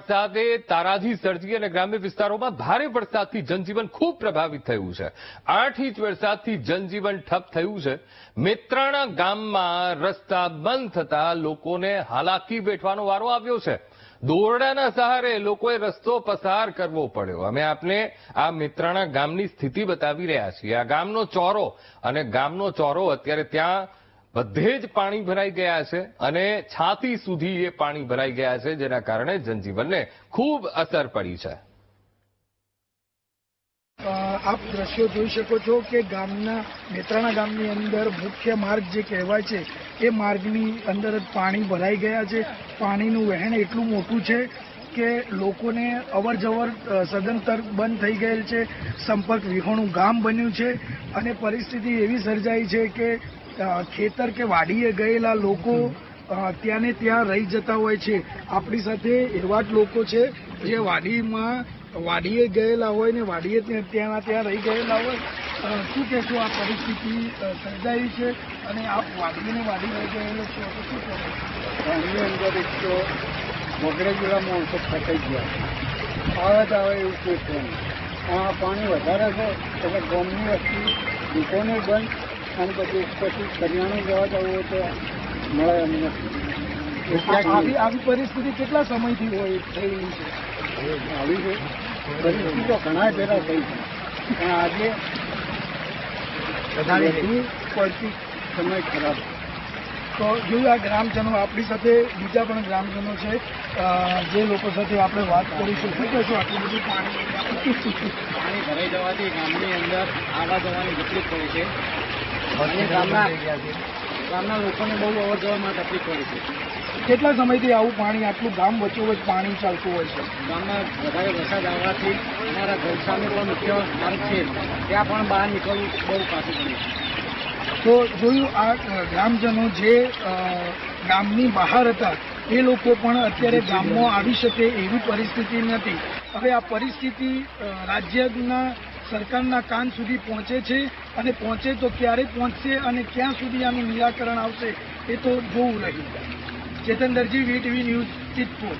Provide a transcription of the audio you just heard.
વરસાદે તારાજી સર્જી અને ગ્રામ્ય વિસ્તારોમાં ભારે વરસાદથી જનજીવન ખૂબ પ્રભાવિત થયું છે। 8 ઇંચ વરસાદથી જનજીવન ઠપ થયું છે। મેત્રાણા ગામમાં રસ્તા બંધ થતા લોકોને હાલાકી વેઠવાનો વારો આવ્યો છે। દોરડાના સહારે લોકોએ રસ્તો પસાર કરવો પડ્યો। અમે આપને આ મેત્રાણા ગામની સ્થિતિ બતાવી રહ્યા છીએ। આ ગામનો ચોરો અત્યારે ત્યાં બધે જ પાણી ભરાઈ ગયા છે અને છાતી સુધી એ પાણી ભરાઈ ગયા છે, જેના કારણે જનજીવનને ખૂબ અસર પડી છે। આપ દ્રશ્યો જોઈ શકો છો કે મેત્રાણા ગામની અંદર મુખ્ય માર્ગ જે કહેવાય છે એ માર્ગની અંદર જ પાણી ભરાઈ ગયા છે। પાણીનું વહેણ એટલું મોટું છે કે લોકોને અવરજવર સદંતર બંધ થઈ ગયેલ છે। સંપર્ક વિહોણું ગામ બન્યું છે અને પરિસ્થિતિ એવી સર્જાઈ છે કે ખેતર કે વાડીએ ગયેલા લોકો ત્યાં ને ત્યાં રહી જતા હોય છે। આપણી સાથે એવા જ લોકો છે જે વાડીએ ગયેલા હોય ને વાડીએ ત્યાં રહી ગયેલા હોય। શું કહેશો, આ પરિસ્થિતિ સર્જાઈ છે અને આપ વાડી રહી ગયેલો છો તો શું કહો? ગામની અંદર એક તો મોગરા જેવા માણસો ફસાઈ ગયા, આવે જ આવે એવું કોઈ છે નહીં। આ પાણી વધારે છે એટલે ગામની વસ્તી દુકાને બંધ અને પછી કરિયાણું જવા જવું હોય તો મળે એમ નથી। આવી પરિસ્થિતિ કેટલા સમયથી થયેલી છે? આવી છે પરિસ્થિતિ તો ઘણા પહેલા થઈ છે, પણ આજે વધુ પડતી સમય ખરાબ। તો જોયું આ ગ્રામજનો, આપણી સાથે બીજા પણ ગ્રામજનો છે જે લોકો સાથે આપણે વાત કરીશું। શું કહેશો, આટલું બધું પાણી ભરાઈ જવાથી ગામની અંદર આવવા જવાની તકલીફ પડે છે અને ગામના લોકોને બહુ અવર જવામાં તકલીફ પડે છે। કેટલા સમયથી આવું પાણી આટલું ગામ વચ્ચોવચ પાણી ચાલતું હોય છે? ગામમાં વધારે વરસાદ આવવાથી અમારા ઘર સામે પણ મુખ્ય માર્ગ છે, ત્યાં પણ બહાર નીકળવું બહુ કાઠું પડે છે। તો જોયું આ ગ્રામજનો જે ગામની બહાર હતા એ લોકો પણ અત્યારે ગામમાં આવી શકે એવી પરિસ્થિતિ નથી। હવે આ પરિસ્થિતિ રાજ્યના સરકારના કાન સુધી પહોંચે છે અને પહોંચે તો ક્યારે પહોંચશે અને ક્યાં સુધી આનું નિરાકરણ આવશે એ તો જોવું રહ્યું। ચેતન દરજી, VTV ન્યૂઝ, સિદ્ધપુર।